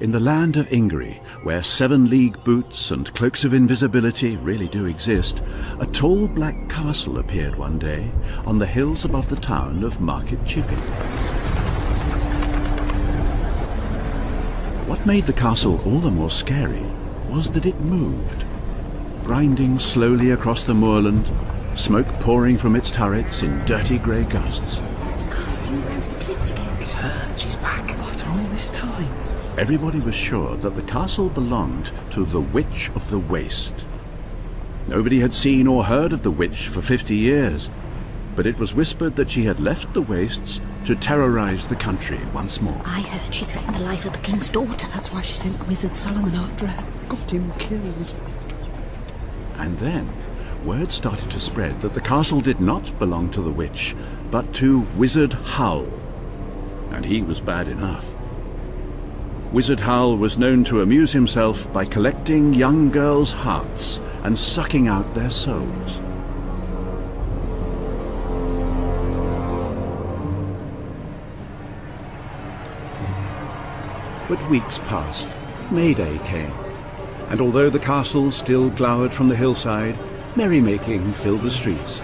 In the land of Ingery, where 7-league boots and cloaks of invisibility really do exist, a tall black castle appeared one day on the hills above the town of Market Chipping. What made the castle all the more scary was that it moved, grinding slowly across the moorland, smoke pouring from its turrets in dirty grey gusts. The castle's moved round to the cliffs again. It's her. She's back. After all this time. Everybody was sure that the castle belonged to the Witch of the Waste. Nobody had seen or heard of the witch for 50 years, but it was whispered that she had left the Wastes to terrorize the country once more. I heard she threatened the life of the king's daughter. That's why she sent Wizard Solomon after her. Got him killed. And then word started to spread that the castle did not belong to the witch, but to Wizard Howl. And he was bad enough. Wizard Howl was known to amuse himself by collecting young girls' hearts and sucking out their souls. But weeks passed. May Day came, and although the castle still glowered from the hillside, merrymaking filled the streets.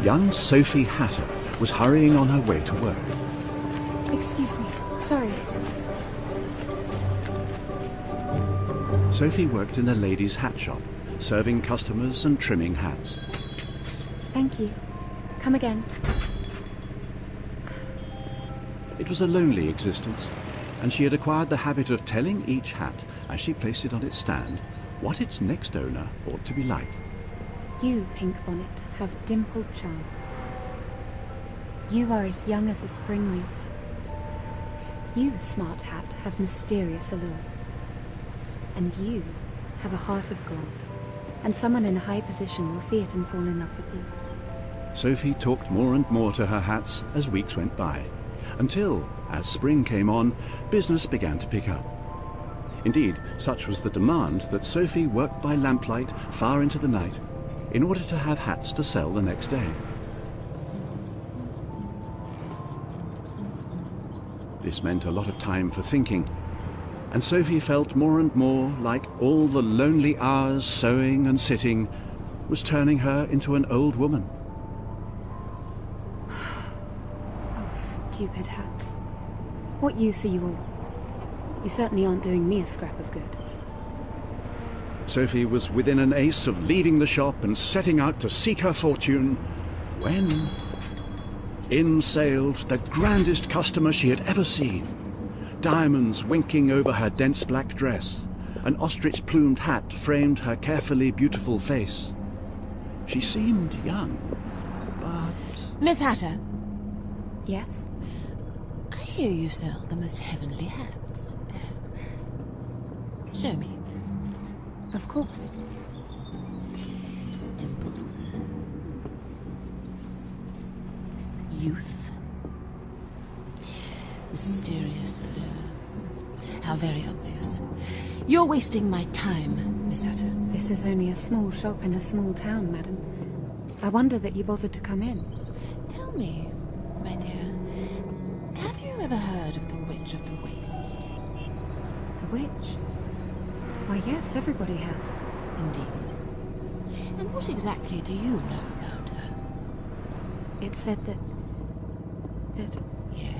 Young Sophie Hatter was hurrying on her way to work. Excuse me, sorry. Sophie worked in a ladies' hat shop, serving customers and trimming hats. Thank you. Come again. It was a lonely existence, and she had acquired the habit of telling each hat, as she placed it on its stand, what its next owner ought to be like. You, Pink Bonnet, have dimpled charm. You are as young as a spring leaf. You, Smart Hat, have mysterious allure. And you have a heart of gold, and someone in a high position will see it and fall in love with you. Sophie talked more and more to her hats as weeks went by, until, as spring came on, business began to pick up. Indeed, such was the demand that Sophie worked by lamplight far into the night in order to have hats to sell the next day. This meant a lot of time for thinking, and Sophie felt more and more like all the lonely hours sewing and sitting was turning her into an old woman. Oh, stupid hats. What use are you all? You certainly aren't doing me a scrap of good. Sophie was within an ace of leaving the shop and setting out to seek her fortune, when in sailed the grandest customer she had ever seen. Diamonds winking over her dense black dress. An ostrich-plumed hat framed her carefully beautiful face. She seemed young, but... Miss Hatter, Yes? I hear you sell the most heavenly hats. Show me. Of course. Dimples. Youth. Mysterious allure. How very obvious. You're wasting my time, Miss Hatter. This is only a small shop in a small town, madam. I wonder that you bothered to come in. Tell me, my dear, have you ever heard of the Witch of the Waste? The witch? Why, yes, everybody has. Indeed. And what exactly do you know about her? It said that Yes.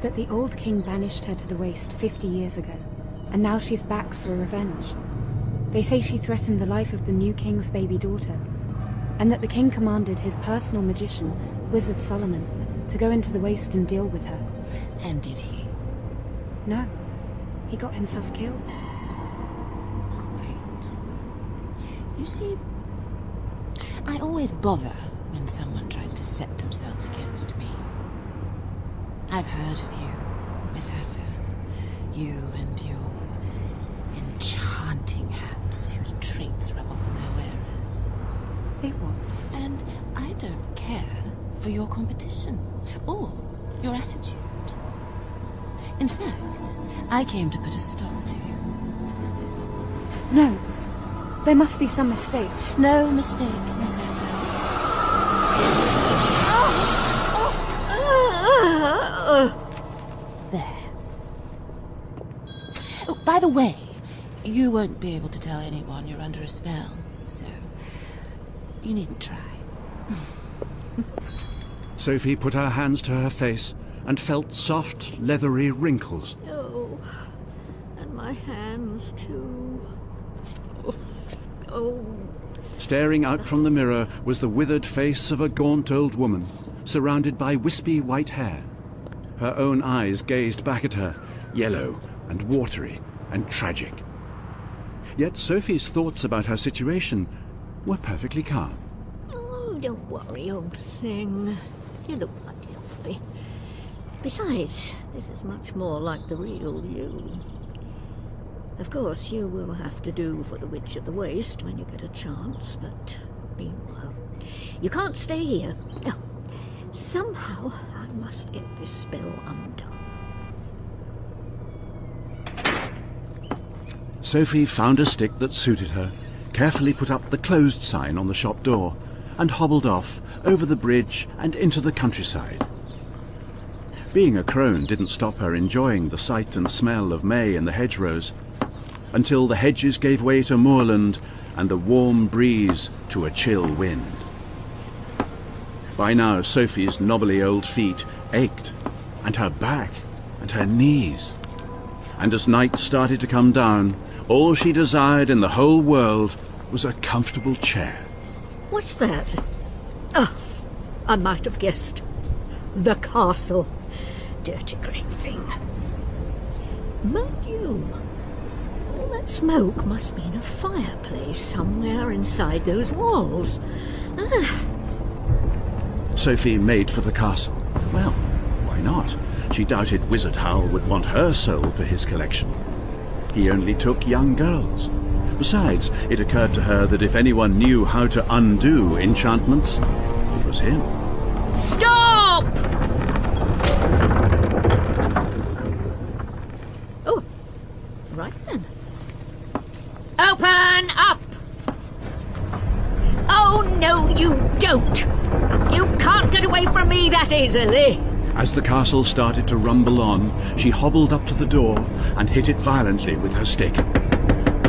that the old king banished her to the waste 50 years ago, and now she's back for revenge. They say she threatened the life of the new king's baby daughter, and that the king commanded his personal magician, Wizard Solomon, to go into the waste and deal with her. And did he? No, he got himself killed. Quite. You see, I always bother when someone tries to set themselves against me. I've heard of you, Miss Hatter. You and your enchanting hats whose traits rub off on their wearers. They what? And I don't care for your competition or your attitude. In fact, I came to put a stop to you. No, there must be some mistake. No mistake, Miss Hatter. Oh! There. Oh, by the way, you won't be able to tell anyone you're under a spell, so you needn't try. Sophie put her hands to her face and felt soft, leathery wrinkles. Oh, and my hands too. Oh. Staring out from the mirror was the withered face of a gaunt old woman, surrounded by wispy white hair. Her own eyes gazed back at her, yellow and watery and tragic. Yet Sophie's thoughts about her situation were perfectly calm. Oh, don't worry, old thing. You look quite healthy. Besides, this is much more like the real you. Of course, you will have to do for the Witch of the Waste when you get a chance, but meanwhile, you can't stay here. Now, somehow I must get this spell undone. Sophie found a stick that suited her, carefully put up the closed sign on the shop door, and hobbled off over the bridge and into the countryside. Being a crone didn't stop her enjoying the sight and smell of May and the hedgerows, until the hedges gave way to moorland and the warm breeze to a chill wind. By now Sophie's knobbly old feet ached, and her back and her knees. And as night started to come down, all she desired in the whole world was a comfortable chair. What's that? Oh, I might have guessed. The castle. Dirty great thing. Mind you, all that smoke must mean a fireplace somewhere inside those walls. Sophie made for the castle. Well, why not? She doubted Wizard Howl would want her soul for his collection. He only took young girls. Besides, it occurred to her that if anyone knew how to undo enchantments, it was him. Stop! Oh, right then. Open up! Oh, no, you don't! You can't get away from me that easily! As the castle started to rumble on, she hobbled up to the door and hit it violently with her stick.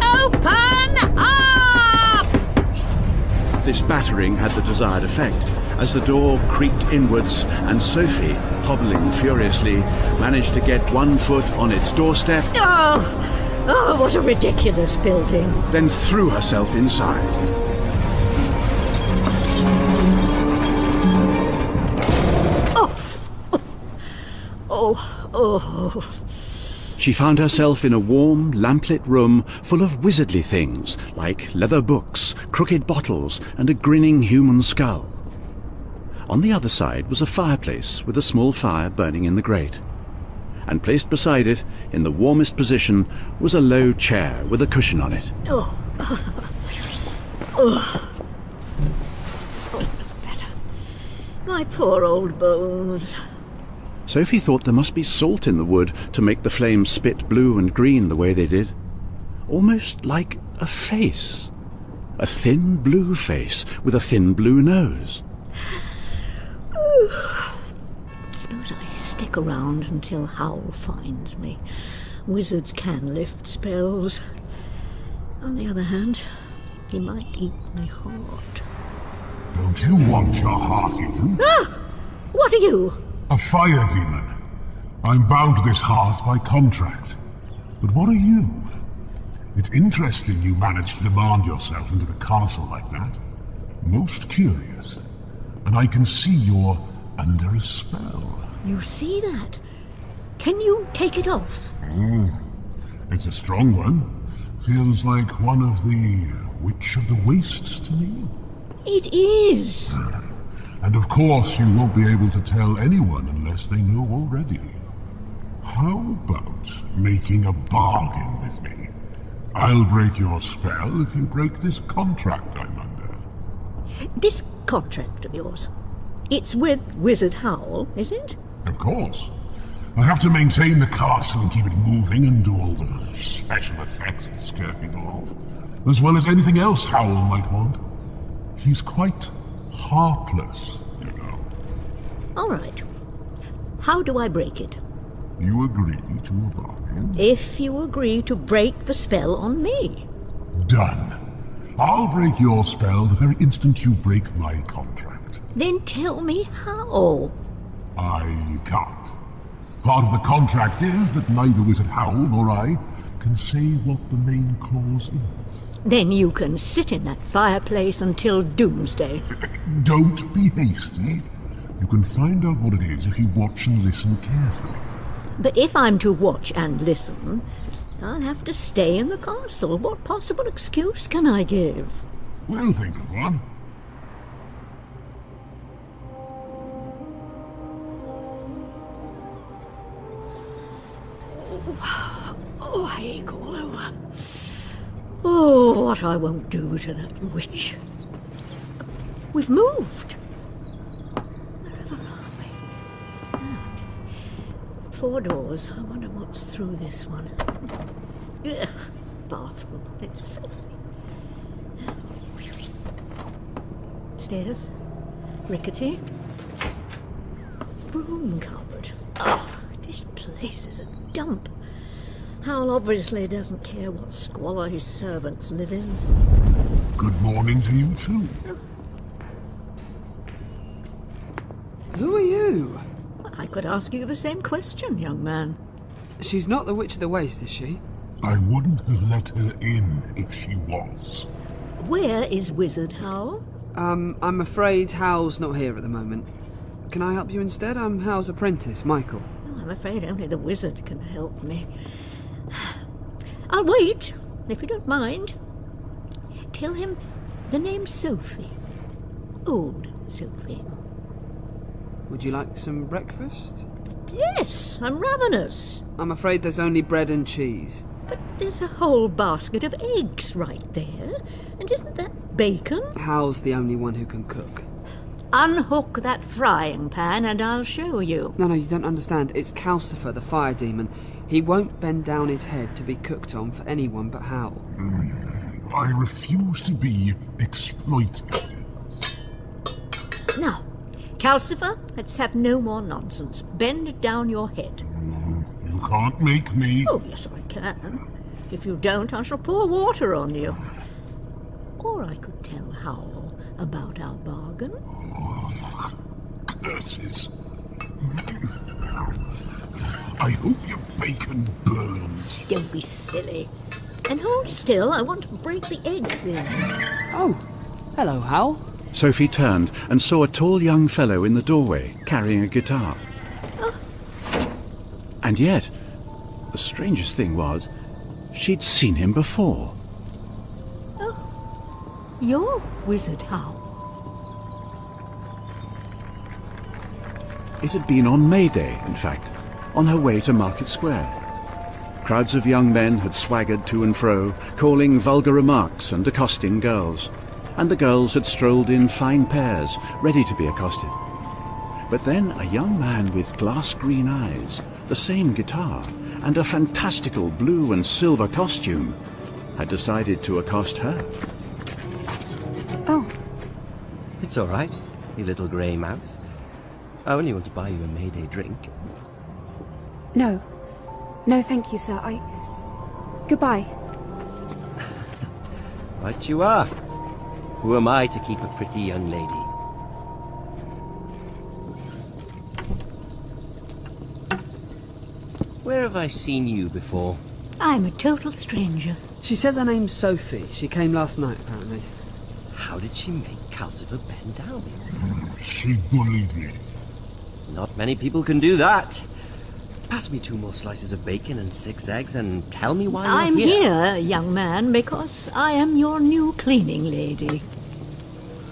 Open up! This battering had the desired effect, as the door creaked inwards and Sophie, hobbling furiously, managed to get 1 foot on its doorstep. Oh, what a ridiculous building. Then threw herself inside. Oh. She found herself in a warm, lamplit room full of wizardly things, like leather books, crooked bottles, and a grinning human skull. On the other side was a fireplace with a small fire burning in the grate. And placed beside it, in the warmest position, was a low chair with a cushion on it. Oh, that's better. My poor old bones. Sophie thought there must be salt in the wood to make the flames spit blue and green the way they did. Almost like a face. A thin blue face with a thin blue nose. Suppose I stick around until Howl finds me. Wizards can lift spells. On the other hand, he might eat my heart. Don't you want your heart eaten? Ah! What are you? A fire demon. I'm bound to this heart by contract. But what are you? It's interesting you managed to demand yourself into the castle like that. Most curious. And I can see you're under a spell. You see that? Can you take it off? It's a strong one. Feels like one of the Witch of the Wastes to me. It is. And of course you won't be able to tell anyone unless they know already. How about making a bargain with me? I'll break your spell if you break this contract I'm under. This contract of yours, it's with Wizard Howl, is it? Of course. I have to maintain the castle and keep it moving and do all the special effects that scare people off, as well as anything else Howl might want. He's quite heartless, you know. All right. How do I break it? You agree to a bargain? If you agree to break the spell on me. Done. I'll break your spell the very instant you break my contract. Then tell me how. I can't. Part of the contract is that neither Wizard Howl nor I can say what the main clause is. Then you can sit in that fireplace until doomsday. Don't be hasty. You can find out what it is if you watch and listen carefully. But if I'm to watch and listen, I'll have to stay in the castle. What possible excuse can I give? We'll think of one. Oh, I ache all over. Oh, what I won't do to that witch. We've moved. Wherever are we? Ah, 4 doors. I wonder what's through this one. Ugh, bathroom. It's filthy. Stairs. Rickety. Broom cupboard. Oh, this place is a dump. Howl obviously doesn't care what squalor his servants live in. Good morning to you too. Who are you? I could ask you the same question, young man. She's not the Witch of the Waste, is she? I wouldn't have let her in if she was. Where is Wizard Howl? I'm afraid Howl's not here at the moment. Can I help you instead? I'm Howl's apprentice, Michael. Oh, I'm afraid only the wizard can help me. I'll wait, if you don't mind. Tell him the name's Sophie. Old Sophie. Would you like some breakfast? Yes, I'm ravenous. I'm afraid there's only bread and cheese. But there's a whole basket of eggs right there. And isn't that bacon? Howl's the only one who can cook. Unhook that frying pan and I'll show you. No, you don't understand. It's Calcifer, the fire demon. He won't bend down his head to be cooked on for anyone but Howl. I refuse to be exploited. Now, Calcifer, let's have no more nonsense. Bend down your head. You can't make me. Oh, yes, I can. If you don't, I shall pour water on you. Or I could tell Howl about our bargain. Curses. I hope your bacon burns. Don't be silly. And hold still, I want to break the eggs in. Oh, hello, Howl. Sophie turned and saw a tall young fellow in the doorway carrying a guitar. And yet, the strangest thing was, she'd seen him before. You're Wizard Howl. It had been on May Day, in fact, on her way to Market Square. Crowds of young men had swaggered to and fro, calling vulgar remarks and accosting girls. And the girls had strolled in fine pairs, ready to be accosted. But then a young man with glass-green eyes, the same guitar, and a fantastical blue and silver costume had decided to accost her. Oh, It's all right, you little grey mouse. I only want to buy you a Mayday drink. no. No, thank you, sir. Goodbye. Right you are. Who am I to keep a pretty young lady? Where have I seen you before? I'm a total stranger. She says her name's Sophie. She came last night, apparently. How did she make Calcifer bend down? She bullied me. Not many people can do that. Pass me 2 more slices of bacon and 6 eggs and tell me why I'm you're here, young man, because I am your new cleaning lady.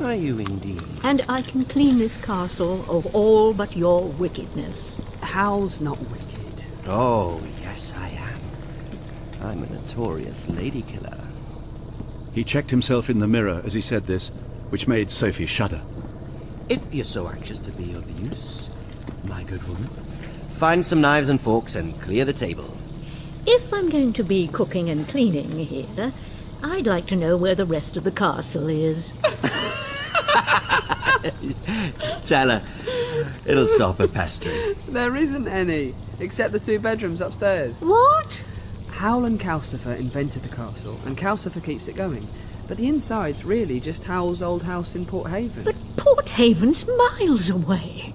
Are you indeed? And I can clean this castle of all but your wickedness. Howl's not wicked. Oh, yes I am. I'm a notorious lady killer. He checked himself in the mirror as he said this, which made Sophie shudder. If you're so anxious to be of use, my good woman, find some knives and forks and clear the table. If I'm going to be cooking and cleaning here, I'd like to know where the rest of the castle is. Tell her. It'll stop her pestering. There isn't any, except the 2 bedrooms upstairs. What? Howl and Calcifer invented the castle, and Calcifer keeps it going. But the inside's really just Howl's old house in Port Haven. But Port Haven's miles away.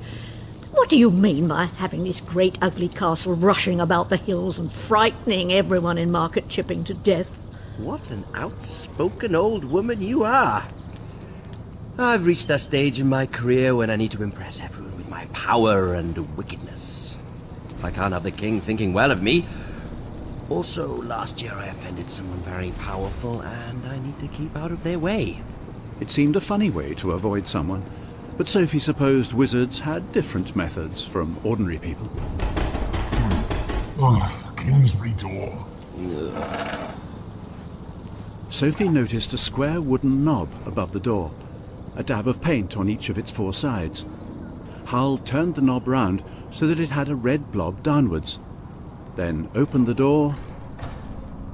What do you mean by having this great ugly castle rushing about the hills and frightening everyone in Market Chipping to death? What an outspoken old woman you are. I've reached that stage in my career when I need to impress everyone with my power and wickedness. I can't have the king thinking well of me. Also, last year I offended someone very powerful, and I need to keep out of their way. It seemed a funny way to avoid someone, but Sophie supposed wizards had different methods from ordinary people. Oh, Kingsbury door. Sophie noticed a square wooden knob above the door, a dab of paint on each of its 4 sides. Howl turned the knob round so that it had a red blob downwards, then opened the door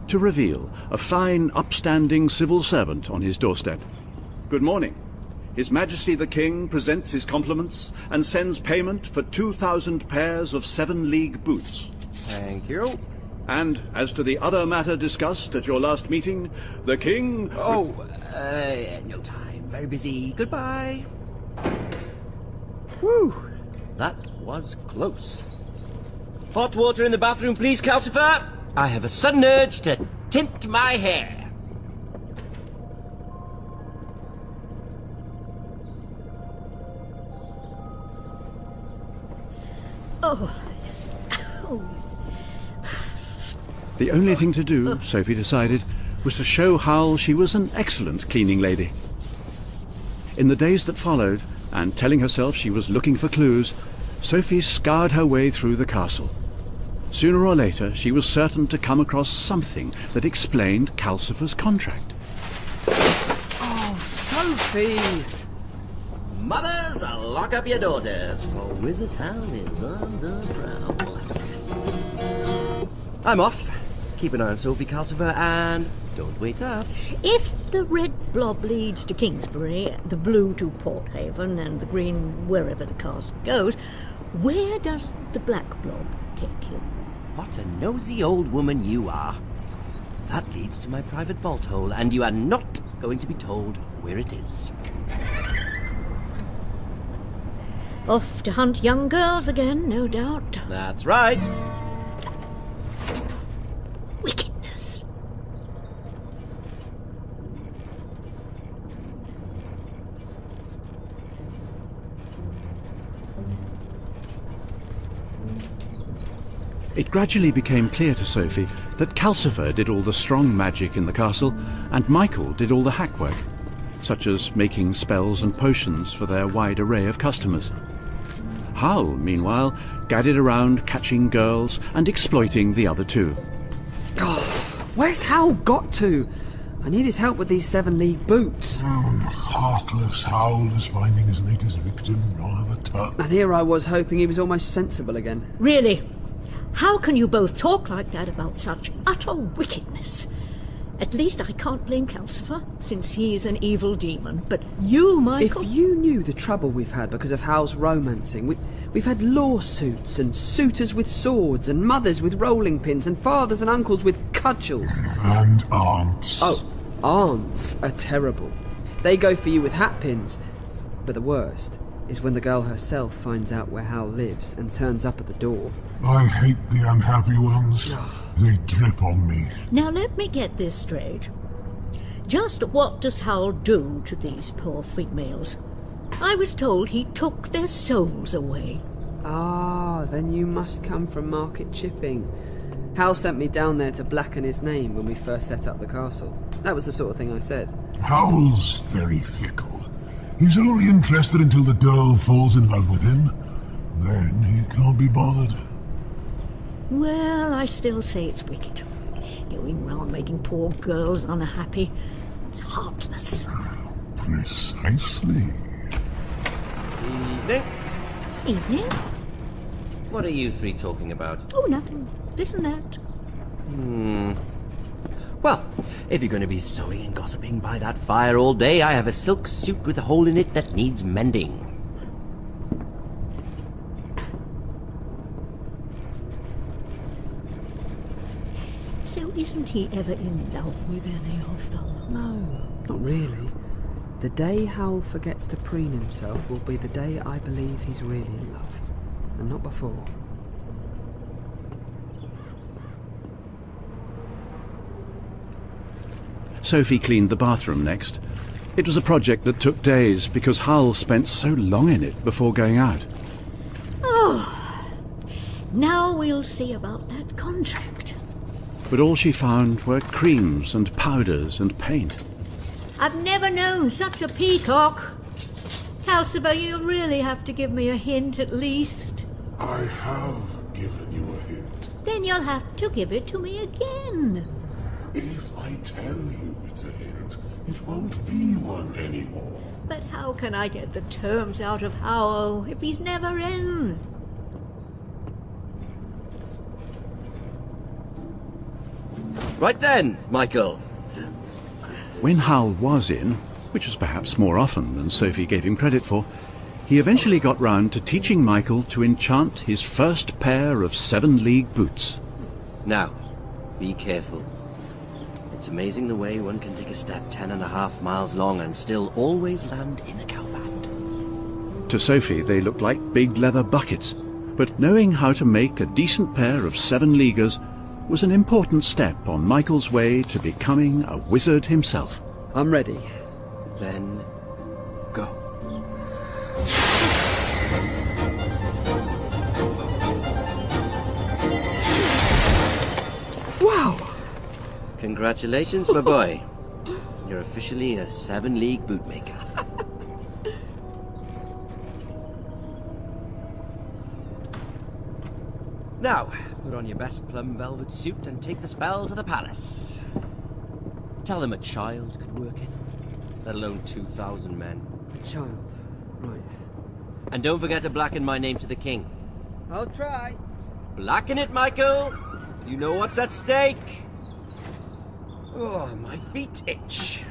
to reveal a fine, upstanding civil servant on his doorstep. Good morning. His Majesty the King presents his compliments and sends payment for 2,000 pairs of 7-league boots. Thank you. And as to the other matter discussed at your last meeting, the King... No time. Very busy. Goodbye. Whew. That was close. Hot water in the bathroom, please, Calcifer. I have a sudden urge to tint my hair. Oh, yes. Oh. The only thing to do, Sophie decided, was to show Howl she was an excellent cleaning lady. In the days that followed, and telling herself she was looking for clues, Sophie scoured her way through the castle. Sooner or later, she was certain to come across something that explained Calcifer's contract. Oh, Sophie! Mothers, lock up your daughters, for Wizard Howl is on the prowl. I'm off. Keep an eye on Sophie, Calcifer, and don't wait up. If the red blob leads to Kingsbury, the blue to Port Haven, and the green wherever the castle goes, where does the black blob take you? What a nosy old woman you are. That leads to my private vault hole, and you are not going to be told where it is. Off to hunt young girls again, no doubt. That's right. Wickedness. It gradually became clear to Sophie that Calcifer did all the strong magic in the castle, and Michael did all the hack work, such as making spells and potions for their wide array of customers. Howl, meanwhile, gadded around catching girls and exploiting the other 2. God, where's Howl got to? I need his help with these 7-league boots. Heartless Howl is finding his latest victim rather tough. And here I was hoping he was almost sensible again. Really? How can you both talk like that about such utter wickedness? At least I can't blame Calcifer, since he's an evil demon. But you, Michael... If you knew the trouble we've had because of Howl's romancing, we've had lawsuits and suitors with swords and mothers with rolling pins and fathers and uncles with cudgels. And aunts. Oh, aunts are terrible. They go for you with hat pins. But the worst is when the girl herself finds out where Howl lives and turns up at the door. I hate the unhappy ones. They drip on me. Now let me get this straight. Just what does Howl do to these poor females? I was told he took their souls away. Ah, then you must come from Market Chipping. Howl sent me down there to blacken his name when we first set up the castle. That was the sort of thing I said. Howl's very fickle. He's only interested until the girl falls in love with him. Then he can't be bothered. Well, I still say it's wicked. Going round making poor girls unhappy. It's heartless. Precisely. Evening. Evening? What are you 3 talking about? Oh, nothing. This and that. Well, if you're going to be sewing and gossiping by that fire all day, I have a silk suit with a hole in it that needs mending. Isn't he ever in love with any of them? No, not really. The day Howl forgets to preen himself will be the day I believe he's really in love. And not before. Sophie cleaned the bathroom next. It was a project that took days because Howl spent so long in it before going out. Oh, now we'll see about that contract. But all she found were creams and powders and paint. I've never known such a peacock. Halcifer, you'll really have to give me a hint at least. I have given you a hint. Then you'll have to give it to me again. If I tell you it's a hint, it won't be one anymore. But how can I get the terms out of Howl if he's never in? Right then, Michael. When Howl was in, which was perhaps more often than Sophie gave him credit for, he eventually got round to teaching Michael to enchant his first pair of 7-league boots. Now, be careful. It's amazing the way one can take a step 10.5 miles long and still always land in a cowband. To Sophie, they looked like big leather buckets, but knowing how to make a decent pair of 7-leaguers was an important step on Michael's way to becoming a wizard himself. I'm ready. Then, go. Wow! Congratulations, my boy. You're officially a 7-league bootmaker. Now, put on your best plum velvet suit and take the spell to the palace. Tell them a child could work it, let alone 2,000 men. A child. Right. And don't forget to blacken my name to the king. I'll try. Blacken it, Michael! You know what's at stake! Oh, my feet itch.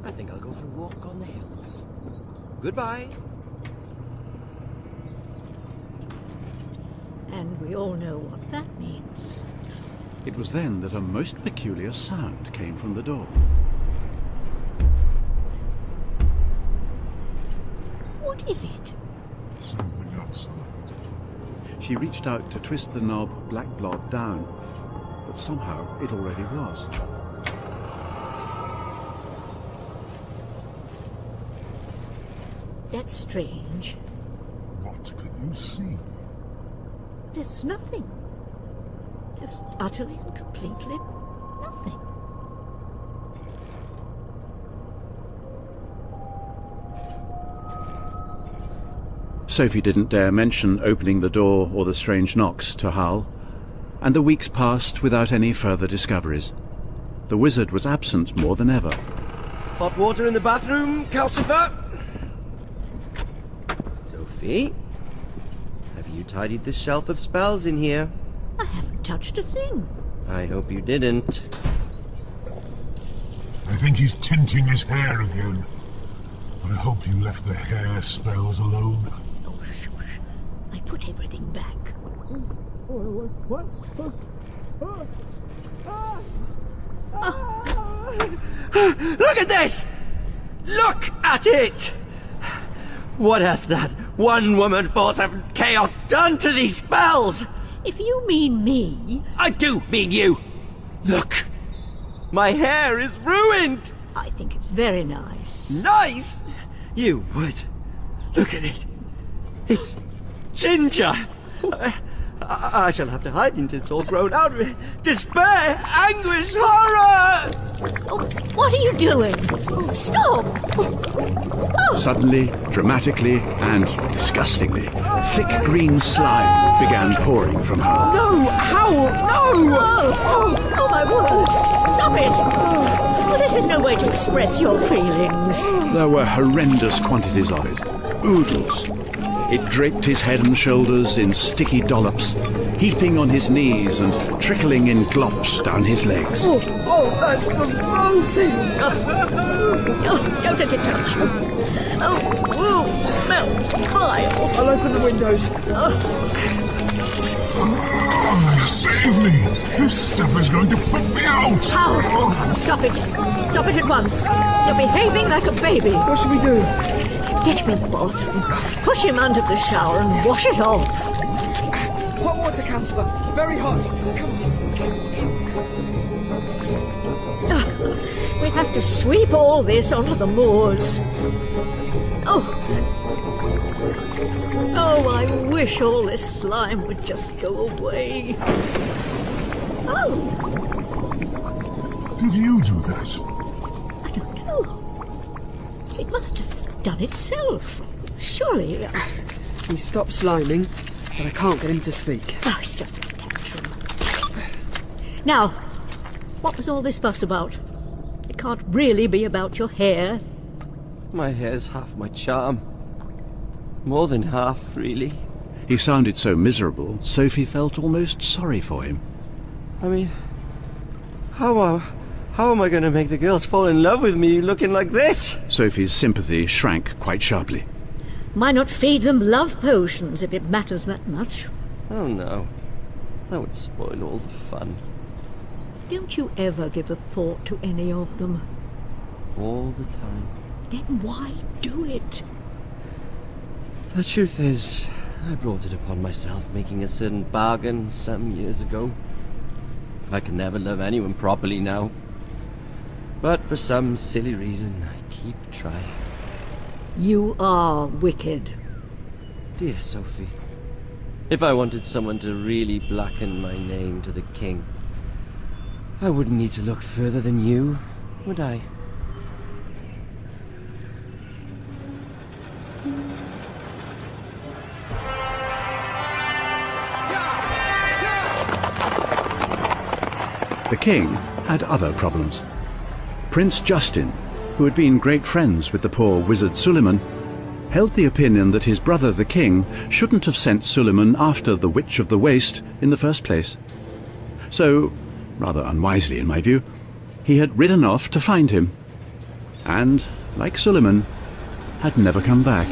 I think I'll go for a walk on the hills. Goodbye. And we all know what that means. It was then that a most peculiar sound came from the door. What is it? Something outside. She reached out to twist the knob Black Blob down, but somehow it already was. That's strange. What can you see? There's nothing. Just utterly and completely nothing. Sophie didn't dare mention opening the door or the strange knocks to Howl, and the weeks passed without any further discoveries. The wizard was absent more than ever. Hot water in the bathroom, Calcifer? Sophie? Have you tidied this shelf of spells in here? I haven't touched a thing. I hope you didn't. I think he's tinting his hair again. I hope you left the hair spells alone. Oh, shush. I put everything back. Look at this! Look at it! What has that one-woman force of chaos done to these spells? If you mean me, I do mean you! Look! My hair is ruined! I think it's very nice. Nice! You would. Look at it. It's ginger! I shall have to hide until it's all grown out. Despair, anguish, horror! Oh, what are you doing? Oh, stop! Oh. Suddenly, dramatically, and disgustingly, thick green slime began pouring from her. No! Howl! No! Oh, my word! Stop it! Oh, this is no way to express your feelings. There were horrendous quantities of it. Oodles. It draped his head and shoulders in sticky dollops, heaping on his knees and trickling in glops down his legs. Oh, that's revolting! Oh, don't let it touch you. Oh, smell vile. I'll open the windows. Oh, save me! This stuff is going to put me out! Howl! Stop it! Stop it at once! You're behaving like a baby! What should we do? Get him in the bathroom, push him under the shower and wash it off. Hot water, Councillor. Very hot. Come We have to sweep all this onto the moors. Oh, I wish all this slime would just go away. Oh, Did you do that? I don't know. It must have done itself. Surely. He stopped sliming, but I can't get him to speak. Oh, it's just a tantrum. Now, what was all this fuss about? It can't really be about your hair. My hair's half my charm. More than half, really. He sounded so miserable, Sophie felt almost sorry for him. I mean, how am I going to make the girls fall in love with me looking like this? Sophie's sympathy shrank quite sharply. Why not feed them love potions if it matters that much? Oh no, that would spoil all the fun. Don't you ever give a thought to any of them? All the time. Then why do it? The truth is, I brought it upon myself making a certain bargain some years ago. I can never love anyone properly now. But for some silly reason, I keep trying. You are wicked. Dear Sophie, if I wanted someone to really blacken my name to the king, I wouldn't need to look further than you, would I? The king had other problems. Prince Justin, who had been great friends with the poor wizard Suleiman, held the opinion that his brother the king shouldn't have sent Suleiman after the Witch of the Waste in the first place. So, rather unwisely in my view, he had ridden off to find him, and, like Suleiman, had never come back.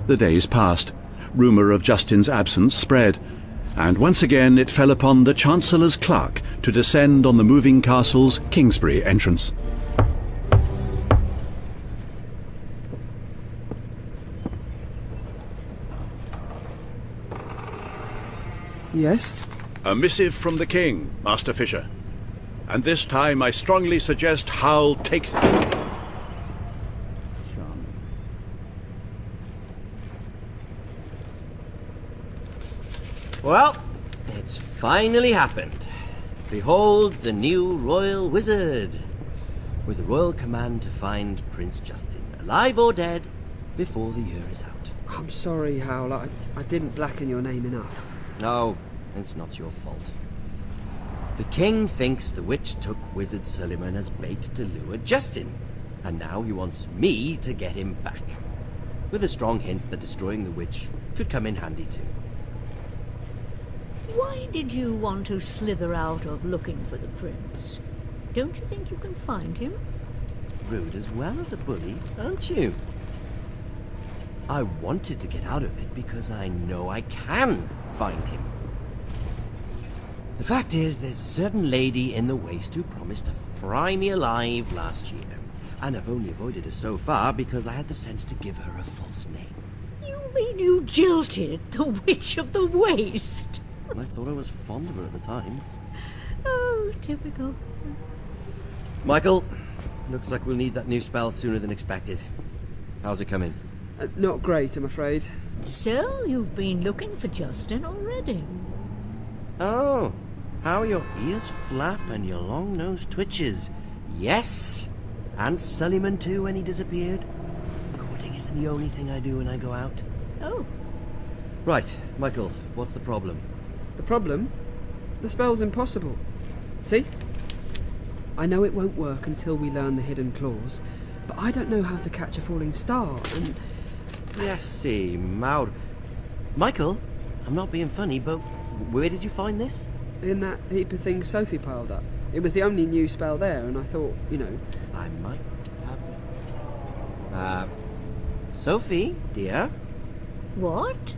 The days passed. Rumour of Justin's absence spread, and once again it fell upon the Chancellor's clerk to descend on the moving castle's Kingsbury entrance. Yes? A missive from the king, Master Fisher. And this time I strongly suggest Howl takes it. Well, it's finally happened. Behold the new royal wizard, with the royal command to find Prince Justin, alive or dead, before the year is out. I'm sorry, Howl. I didn't blacken your name enough. No, it's not your fault. The king thinks the witch took Wizard Suleiman as bait to lure Justin, and now he wants me to get him back, with a strong hint that destroying the witch could come in handy too. Why did you want to slither out of looking for the prince? Don't you think you can find him? Rude as well as a bully, aren't you? I wanted to get out of it because I know I can find him. The fact is, there's a certain lady in the Waste who promised to fry me alive last year, and I've only avoided her so far because I had the sense to give her a false name. You mean you jilted the Witch of the Waste? I thought I was fond of her at the time. Oh, typical. Michael, looks like we'll need that new spell sooner than expected. How's it coming? Not great, I'm afraid. So, you've been looking for Justin already? Oh, how your ears flap and your long nose twitches. Yes, and Suleiman too when he disappeared. Courting isn't the only thing I do when I go out. Oh. Right, Michael, what's the problem? The problem? The spell's impossible. See? I know it won't work until we learn the hidden clause, but I don't know how to catch a falling star, and... Yes, see, Maud. Michael, I'm not being funny, but where did you find this? In that heap of things Sophie piled up. It was the only new spell there, and I thought, you know... I might have... Sophie, dear? What?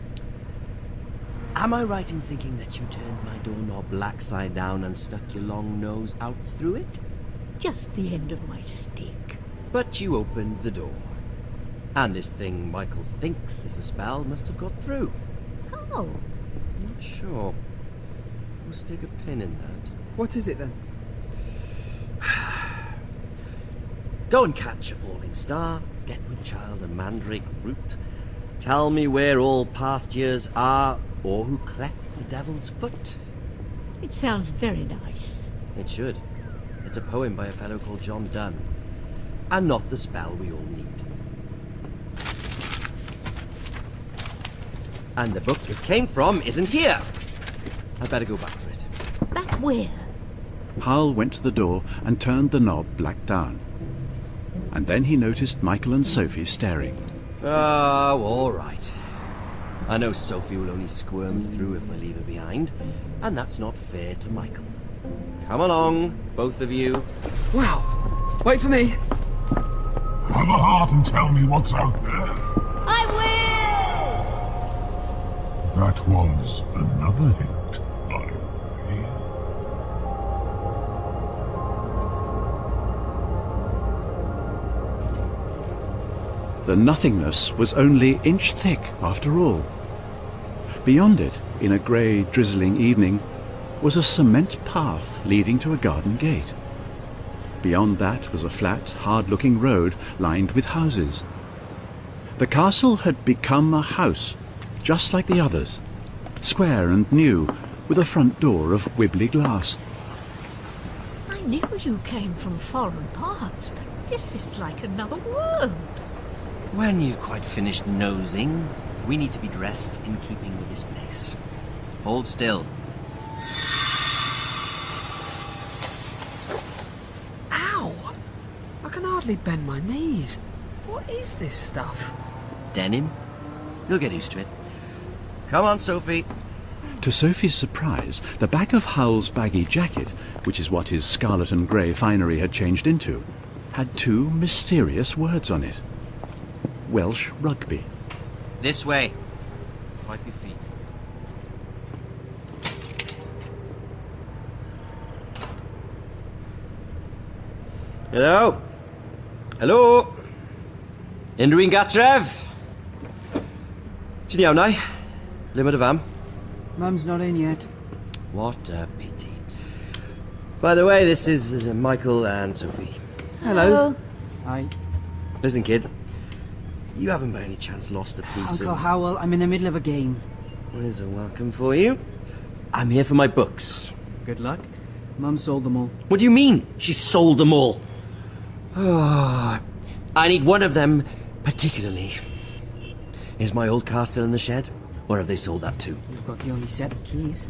Am I right in thinking that you turned my doorknob black side down and stuck your long nose out through it? Just the end of my stick. But you opened the door. And this thing Michael thinks is a spell must have got through. How? Not sure. We'll stick a pin in that. What is it then? Go and catch a falling star, get with child a mandrake root. Tell me where all past years are, or who cleft the devil's foot. It sounds very nice. It should. It's a poem by a fellow called John Donne. And not the spell we all need. And the book it came from isn't here. I'd better go back for it. Back where? Howl went to the door and turned the knob black down. And then he noticed Michael and Sophie staring. Oh, all right. I know Sophie will only squirm through if I leave her behind, and that's not fair to Michael. Come along, both of you. Wow. Wait for me. Have a heart and tell me what's out there. I will! That was another hint, by the way. The nothingness was only inch thick after all. Beyond it, in a grey, drizzling evening, was a cement path leading to a garden gate. Beyond that was a flat, hard-looking road lined with houses. The castle had become a house, just like the others, square and new, with a front door of wibbly glass. I knew you came from foreign parts, but this is like another world. When you've quite finished nosing, we need to be dressed in keeping with this place. Hold still. Ow! I can hardly bend my knees. What is this stuff? Denim? You'll get used to it. Come on, Sophie. To Sophie's surprise, the back of Howl's baggy jacket, which is what his scarlet and grey finery had changed into, had two mysterious words on it. Welsh rugby. This way. Wipe your feet. Hello? Hello? Unrhyw gatref? Ti'n iawn, ai? Le mae dy fam? Mum's not in yet. What a pity. By the way, this is Michael and Sophie. Hello. Hi. Listen, kid. You haven't by any chance lost a piece Uncle of... Howl, I'm in the middle of a game. There's a welcome for you. I'm here for my books. Good luck. Mum sold them all. What do you mean? She sold them all. Oh, I need one of them particularly. Is my old car still in the shed? Or have they sold that too? You've got the only set of keys.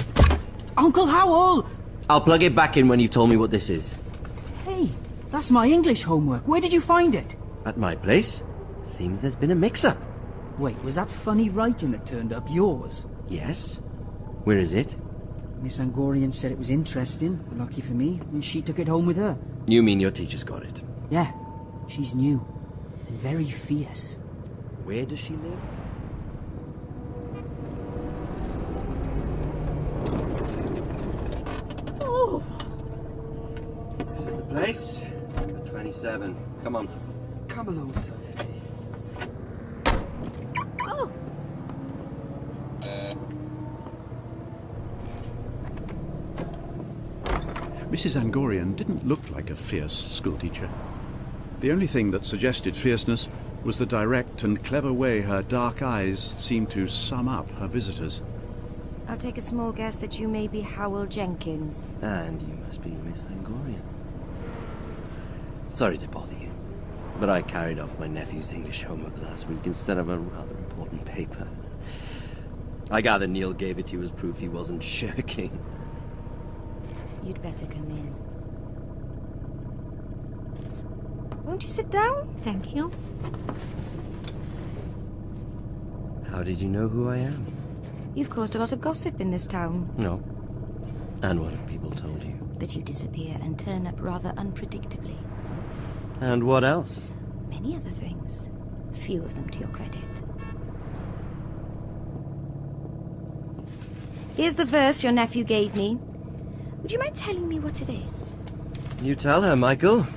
Uncle Howl! I'll plug it back in when you've told me what this is. Hey, that's my English homework. Where did you find it? At my place? Seems there's been a mix-up. Wait, was that funny writing that turned up yours? Yes? Where is it? Miss Angorian said it was interesting, lucky for me, and she took it home with her. You mean your teacher's got it? Yeah, she's new. And very fierce. Where does she live? Oh, This is the place. Number 27. Come on. Come along, Sophie. oh. Mrs. Angorian didn't look like a fierce schoolteacher. The only thing that suggested fierceness was the direct and clever way her dark eyes seemed to sum up her visitors. I'll take a small guess that you may be Howl Jenkins. And you must be Miss Angorian. Sorry to bother you, but I carried off my nephew's English homework last week instead of a rather important paper. I gather Neil gave it to you as proof he wasn't shirking. You'd better come in. Won't you sit down? Thank you. How did you know who I am? You've caused a lot of gossip in this town. No. And what have people told you? That you disappear and turn up rather unpredictably. And what else? Many other things. Few of them to your credit. Here's the verse your nephew gave me. Would you mind telling me what it is? You tell her, Michael.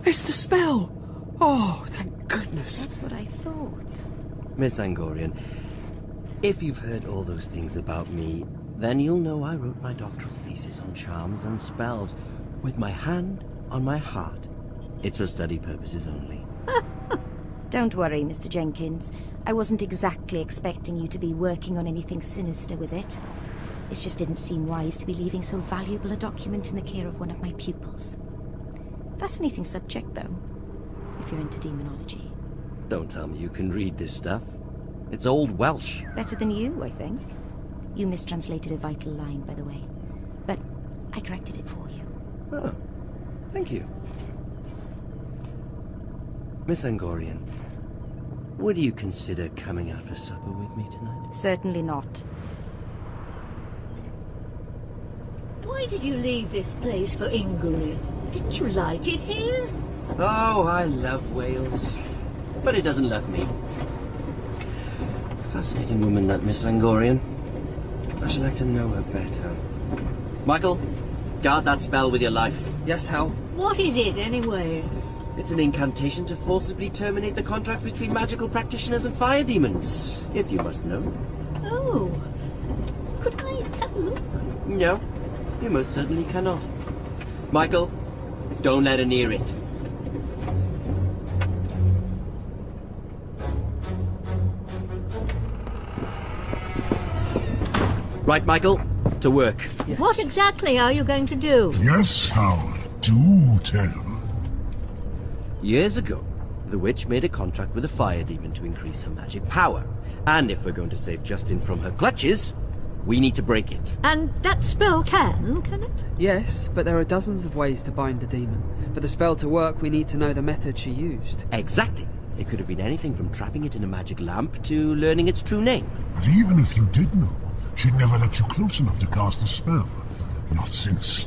It's the spell! Oh, thank goodness. That's what I thought. Miss Angorian, if you've heard all those things about me, then you'll know I wrote my doctoral thesis on charms and spells with my hand on my heart. It's for study purposes only. Don't worry, Mr. Jenkins. I wasn't exactly expecting you to be working on anything sinister with it. It just didn't seem wise to be leaving so valuable a document in the care of one of my pupils. Fascinating subject, though, if you're into demonology. Don't tell me you can read this stuff. It's Old Welsh. Better than you, I think. You mistranslated a vital line, by the way. But I corrected it for you. Oh, thank you. Miss Angorian, would you consider coming out for supper with me tonight? Certainly not. Why did you leave this place for Inglery? Didn't you like it here? Oh, I love Wales. But it doesn't love me. Fascinating woman, that Miss Angorian. I should like to know her better. Michael, guard that spell with your life. Yes, Hal. What is it, anyway? It's an incantation to forcibly terminate the contract between magical practitioners and fire demons, if you must know. Oh. Could I have a look? No, you most certainly cannot. Michael, don't let her near it. Right, Michael, to work. Yes. What exactly are you going to do? Yes, Howl, do tell. Years ago, the witch made a contract with a fire demon to increase her magic power. And if we're going to save Justin from her clutches, we need to break it. And that spell can it? Yes, but there are dozens of ways to bind the demon. For the spell to work, we need to know the method she used. Exactly. It could have been anything from trapping it in a magic lamp to learning its true name. But even if you did know, she'd never let you close enough to cast the spell. Not since...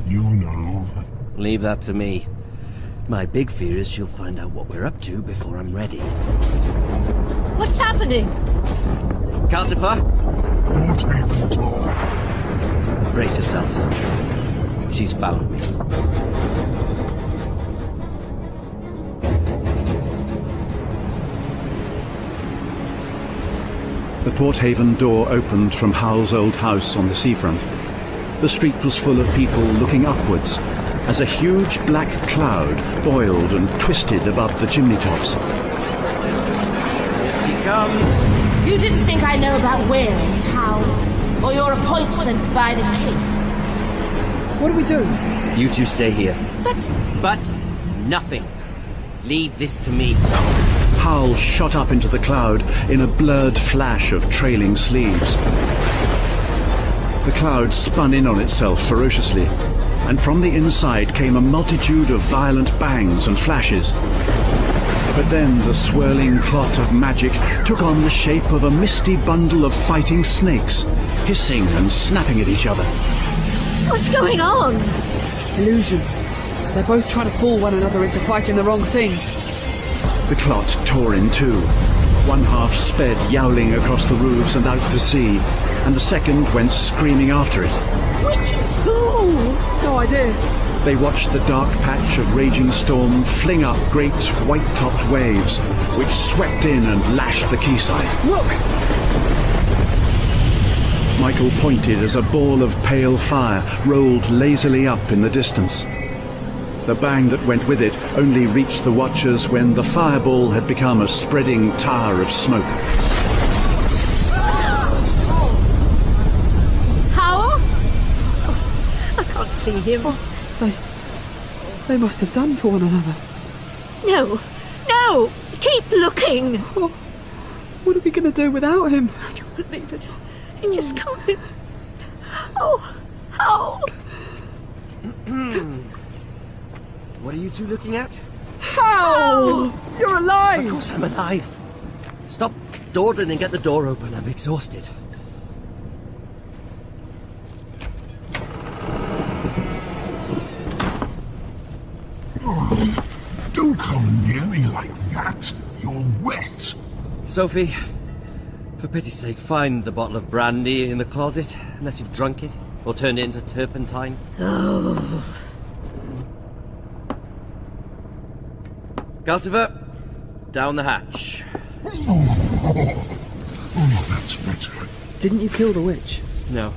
you know. Leave that to me. My big fear is she'll find out what we're up to before I'm ready. What's happening? Calcifer, Port Haven door. brace yourselves. She's found me. The Port Haven door opened from Howl's old house on the seafront. The street was full of people looking upwards as a huge black cloud boiled and twisted above the chimney tops. Here she comes. You didn't think I know about Wales, Howl? Or your appointment by the king? What do we do? You two stay here. But nothing. Leave this to me. Howl shot up into the cloud in a blurred flash of trailing sleeves. The cloud spun in on itself ferociously, and from the inside came a multitude of violent bangs and flashes. But then the swirling clot of magic took on the shape of a misty bundle of fighting snakes, hissing and snapping at each other. What's going on? Illusions. They're both trying to fool one another into fighting the wrong thing. The clot tore in two. One half sped yowling across the roofs and out to sea, and the second went screaming after it. Which is who? No idea. They watched the dark patch of raging storm fling up great white-topped waves, which swept in and lashed the quayside. Look! Michael pointed as a ball of pale fire rolled lazily up in the distance. The bang that went with it only reached the watchers when the fireball had become a spreading tower of smoke. Howl? Oh, I can't see him. They must have done for one another. No! Keep looking! Oh, what are we going to do without him? I don't believe it. It just can't be... Oh, Howl! What are you two looking at? How? You're alive! Of course I'm alive. Stop dawdling and get the door open. I'm exhausted. Oh, don't come near me like that. You're wet. Sophie, For pity's sake, find the bottle of brandy in the closet, unless you've drunk it, or turned it into turpentine. Oh. Calcifer, down the hatch. Oh, that's better. Didn't you kill the witch? No.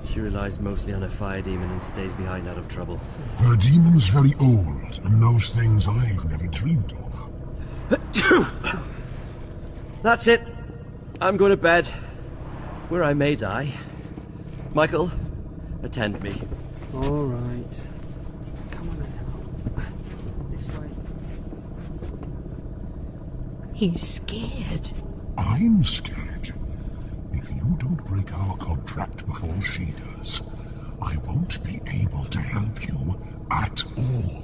She relies mostly on her fire demon and stays behind out of trouble. Her demon's very old, and knows things I've never dreamed of. That's it. I'm going to bed, where I may die. Michael, attend me. All right. Come on then. This way. He's scared. I'm scared. If you don't break our contract before she does, I won't be able to help you at all.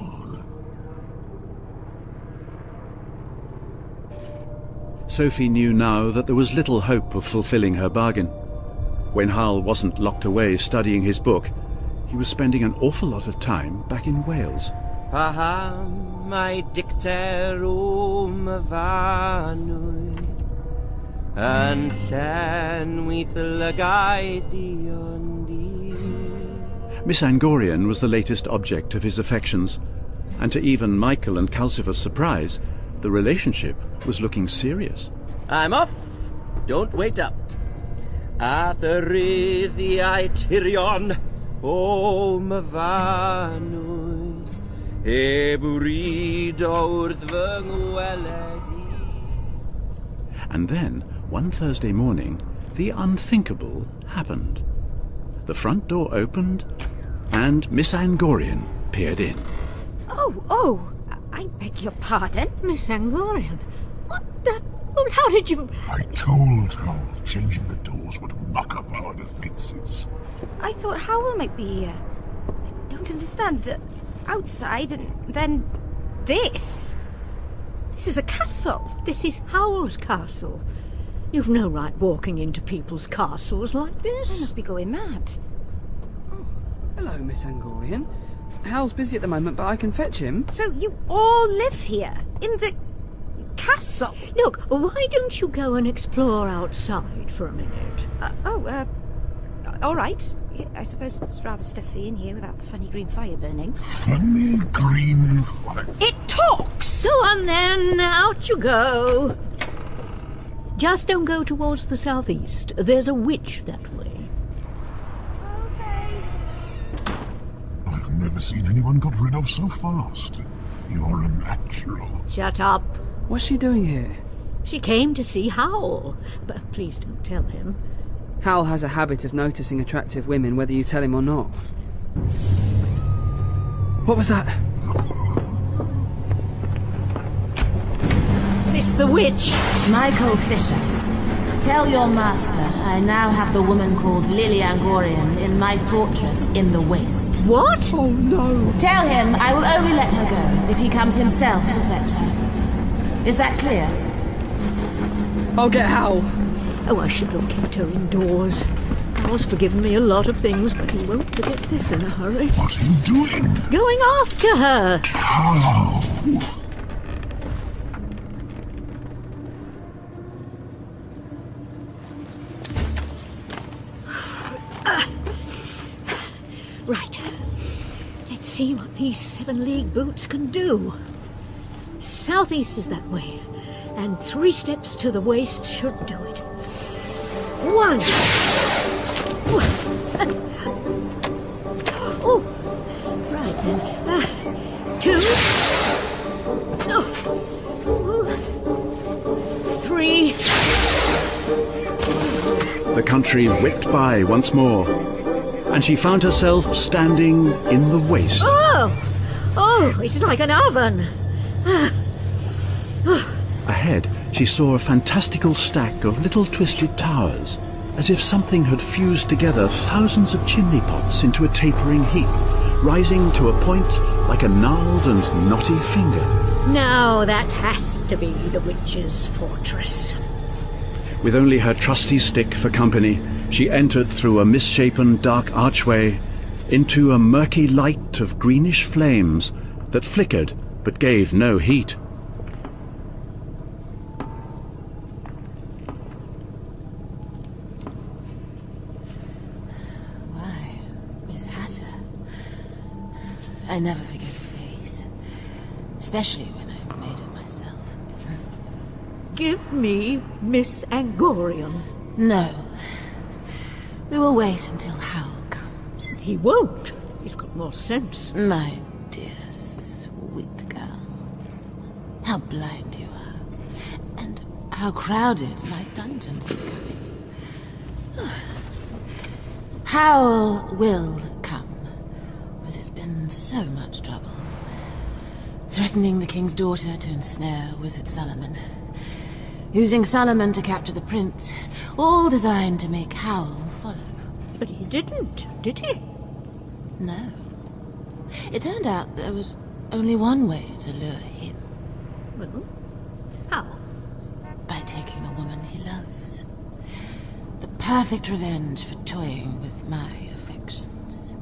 Sophie knew now that there was little hope of fulfilling her bargain. When Howl wasn't locked away studying his book, he was spending an awful lot of time back in Wales. Paham mai dicter vanwy and llen with lygau dion di. Miss Angorian was the latest object of his affections, and to even Michael and Calcifer's surprise, the relationship was looking serious. I'm off. Don't wait up. Atheryddiau tirion o myfanwy heb wryd wrth fy ngweledi. And then, one Thursday morning, the unthinkable happened. The front door opened, and Miss Angorian peered in. Oh, I beg your pardon? Miss Angorian? What the... Oh, how did you... I told Howl changing the doors would muck up our defenses. I thought Howl might be here. I don't understand. The outside and then this. This is a castle. This is Howl's castle. You've no right walking into people's castles like I this. must be going mad. Oh, hello, Miss Angorian. Hal's busy at the moment, but I can fetch him. So you all live here? In the castle? Look, why don't you go and explore outside for a minute? All right. Yeah, I suppose it's rather stuffy in here with that funny green fire burning. Funny green fire. It talks! Go on then, out you go. Just don't go towards the southeast. There's a witch that way. I've never seen anyone got rid of so fast. You're a natural. Shut up. What's she doing here? She came to see Howl, but please don't tell him. Hal has a habit of noticing attractive women, whether you tell him or not. What was that? It's the witch. Michael Fisher, tell your master I now have the woman called Lily Angorian in my fortress in the Waste. What? Oh no! Tell him I will only let her go if he comes himself to fetch her. Is that clear? I'll get Hal. Oh, I should have kept her indoors. Howl's forgiven me a lot of things, but he won't forget this in a hurry. What are you doing? Going after her. How? Right. Let's see what these 7-league boots can do. Southeast is that way, and 3 steps to the waist should do it. 1. Oh, right then. 2. Oh. 3. The country whipped by once more, and she found herself standing in the Waste. Oh, it's like an oven. Ahead, she saw a fantastical stack of little twisted towers, as if something had fused together thousands of chimney pots into a tapering heap, rising to a point like a gnarled and knotty finger. Now that has to be the witch's fortress. With only her trusty stick for company, she entered through a misshapen dark archway into a murky light of greenish flames that flickered but gave no heat. I never forget a face. Especially when I made it myself. Give me Miss Angorian. No. We will wait until Howl comes. He won't. He's got more sense. My dear, sweet girl. How blind you are. And how crowded my dungeons are becoming. Howl will come. But it's been so much trouble. Threatening the king's daughter to ensnare Wizard Solomon. Using Solomon to capture the prince. All designed to make Howl follow. But he didn't, did he? No. It turned out there was only one way to lure him. Well, how? By taking the woman he loves. The perfect revenge for toying with my affections.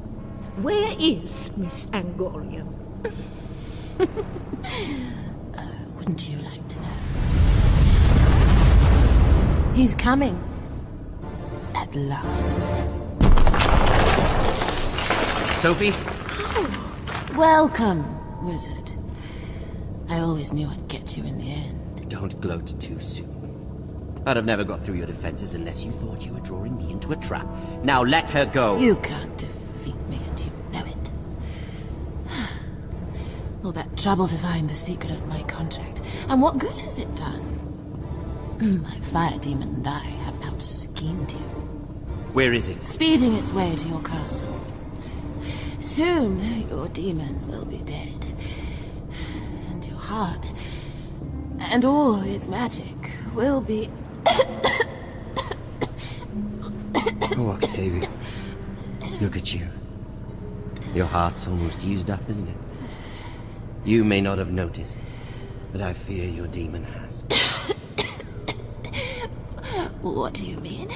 Where is Miss Angorian? Wouldn't you like to know? He's coming. At last. Sophie? Welcome, wizard. I always knew I'd get you in the end. Don't gloat too soon. I'd have never got through your defenses unless you thought you were drawing me into a trap. Now let her go. You can't defeat me, and you know it. All that trouble to find the secret of my contract. And what good has it done? My fire demon and I have out-schemed you. Where is it? Speeding its way to your castle. Soon, your demon will be dead. And your heart, and all its magic, will be... Oh, Octavia. Look at you. Your heart's almost used up, isn't it? You may not have noticed, but I fear your demon has. What do you mean?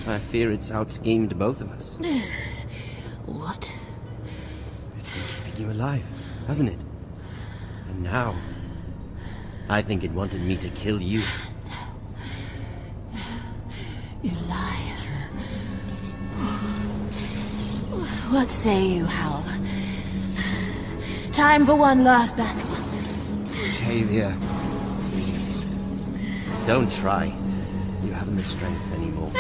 I fear it's out-schemed both of us. What? It's been keeping you alive, hasn't it? And now, I think it wanted me to kill you. You lie. What say you, Howl? Time for one last battle. Octavia, please. Don't try. You haven't the strength anymore.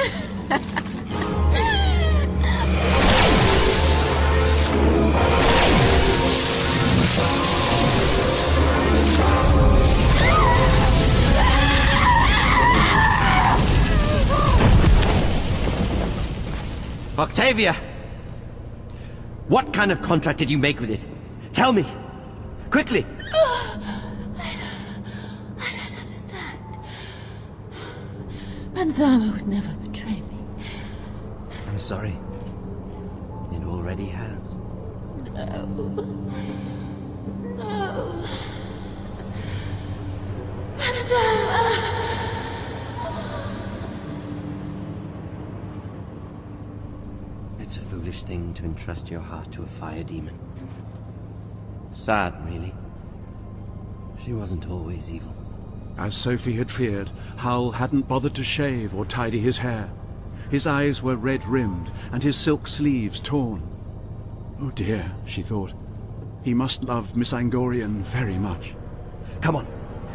Octavia! What kind of contract did you make with it? Tell me! Quickly! I don't understand. Pandama would never betray me. I'm sorry. It already has. No. No. Pandama! It's a foolish thing to entrust your heart to a fire demon. Sad, really. She wasn't always evil. As Sophie had feared, Howl hadn't bothered to shave or tidy his hair. His eyes were red-rimmed, and his silk sleeves torn. Oh dear, she thought. He must love Miss Angorian very much. Come on.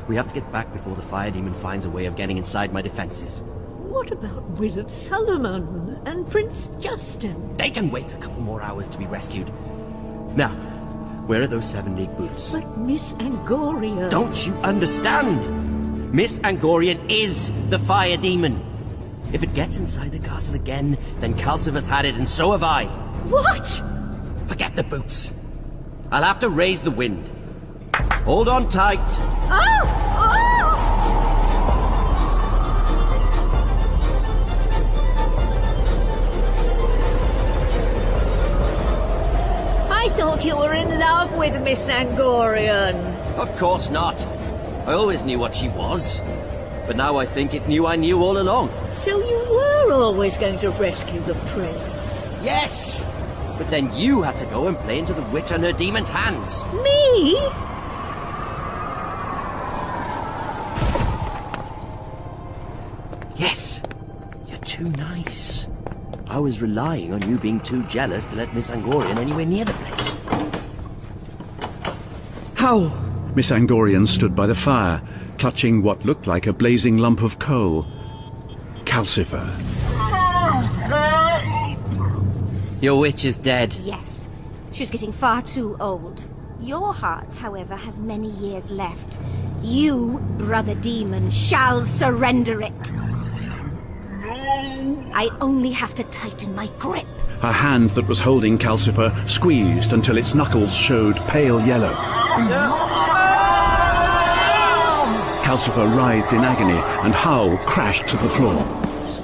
We have to get back before the fire demon finds a way of getting inside my defenses. What about Wizard Solomon and Prince Justin? They can wait a couple more hours to be rescued. Now, where are those 7 league boots? But Miss Angorian... Don't you understand? Miss Angorian is the fire demon. If it gets inside the castle again, then Calcifer's had it and so have I. What? Forget the boots. I'll have to raise the wind. Hold on tight. Oh! Oh! I thought you were in love with Miss Angorian. Of course not. I always knew what she was. But now I think it knew I knew all along. So you were always going to rescue the prince? Yes! But then you had to go and play into the witch and her demon's hands. Me? Yes! You're too nice. I was relying on you being too jealous to let Miss Angorian anywhere near the place. Howl! Miss Angorian stood by the fire, clutching what looked like a blazing lump of coal. Calcifer. Your witch is dead. Yes, she was getting far too old. Your heart, however, has many years left. You, brother demon, shall surrender it. I only have to tighten my grip. Her hand that was holding Calcifer squeezed until its knuckles showed pale yellow. Calcifer writhed in agony, and Howl crashed to the floor.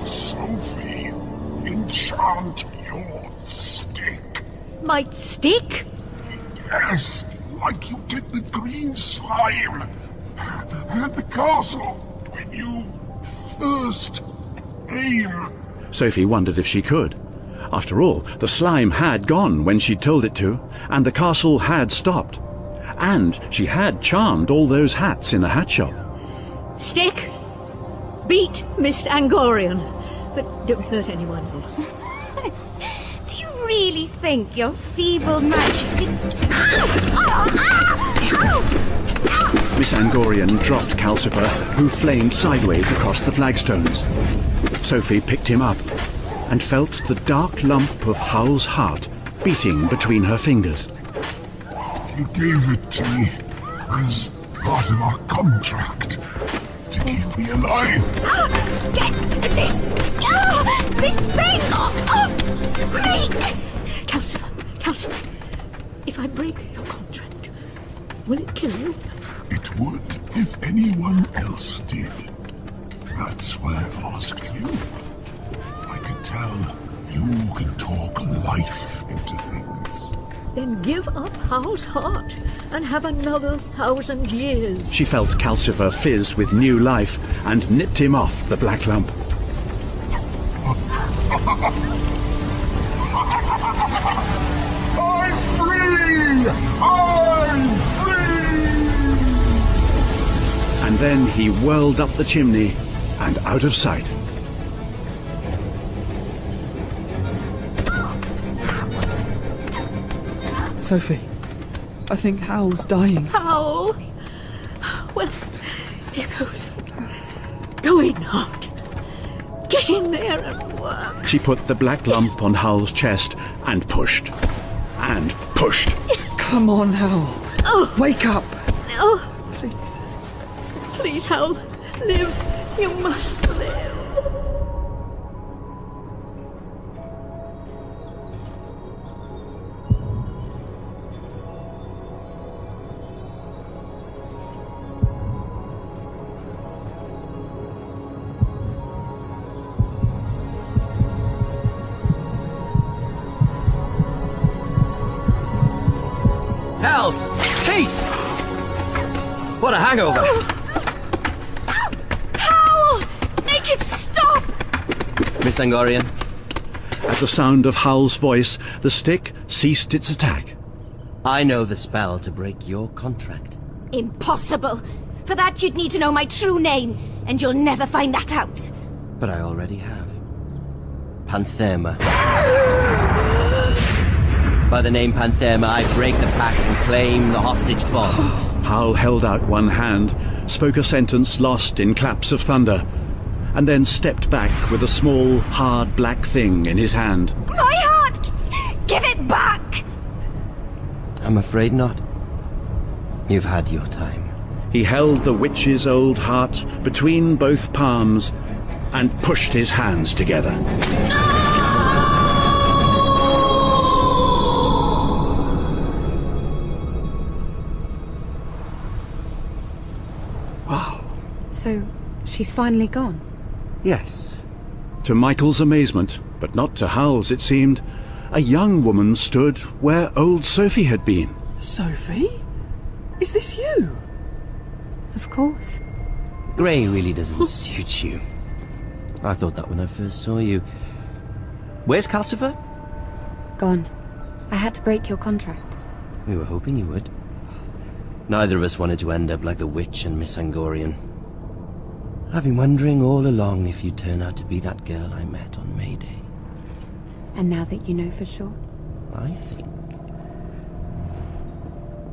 Sophie, enchant your stick. My stick? Yes, like you did the green slime at the castle when you first came. Sophie wondered if she could. After all, the slime had gone when she'd told it to, and the castle had stopped. And she had charmed all those hats in the hat shop. Stick? Beat Miss Angorian, but don't hurt anyone else. Do you really think your feeble magic... Miss Angorian dropped Calcifer, who flamed sideways across the flagstones. Sophie picked him up and felt the dark lump of Howl's heart beating between her fingers. You gave it to me as part of our contract to keep me alive. Get this thing off me! Calcifer, if I break your contract, will it kill you? It would if anyone else did. That's why I asked you. I could tell you can talk life into things. Then give up Howl's heart and have another 1,000 years. She felt Calcifer fizz with new life and nipped him off the black lump. I'm free! I'm free! And then he whirled up the chimney and out of sight. Sophie, I think Howl's dying. Howl? Well, here goes. Go in, Heart. Get in there and work. She put the black lump on Howl's chest and pushed. And pushed. Come on, Howl. Oh. Wake up. Oh, Please. please, Howl. Live. You must live. Hell's teeth! What a hangover! Howl! Make it stop! Miss Angorian, At the sound of Howl's voice, the stick ceased its attack. I know the spell to break your contract. Impossible! For that you'd need to know my true name, and you'll never find that out. But I already have. Pantherma. By the name Pantherma, I break the pact and claim the hostage bond. Howl held out one hand, spoke a sentence lost in claps of thunder, and then stepped back with a small, hard black thing in his hand. My heart! Give it back! I'm afraid not. You've had your time. He held the witch's old heart between both palms and pushed his hands together. So, she's finally gone? Yes. To Michael's amazement, but not to Howl's it seemed, a young woman stood where old Sophie had been. Sophie? Is this you? Of course. Grey really doesn't suit you. I thought that when I first saw you. Where's Calcifer? Gone. I had to break your contract. We were hoping you would. Neither of us wanted to end up like the witch and Miss Angorian. I've been wondering all along if you'd turn out to be that girl I met on May Day. And now that you know for sure? I think.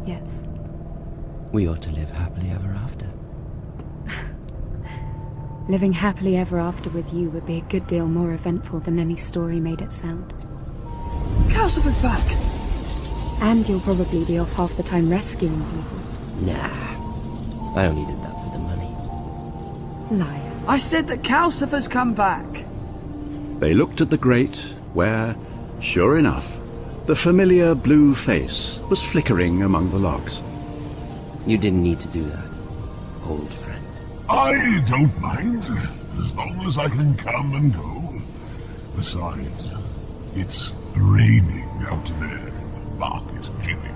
Yes. We ought to live happily ever after. Living happily ever after with you would be a good deal more eventful than any story made it sound. Calcifer's back! And you'll probably be off half the time rescuing people. Nah. I only did that for the money. Liar. I said that Calcifer's come back! They looked at the grate, where, sure enough, the familiar blue face was flickering among the logs. You didn't need to do that, old friend. I don't mind, as long as I can come and go. Besides, it's raining out there in the market, Jimmy.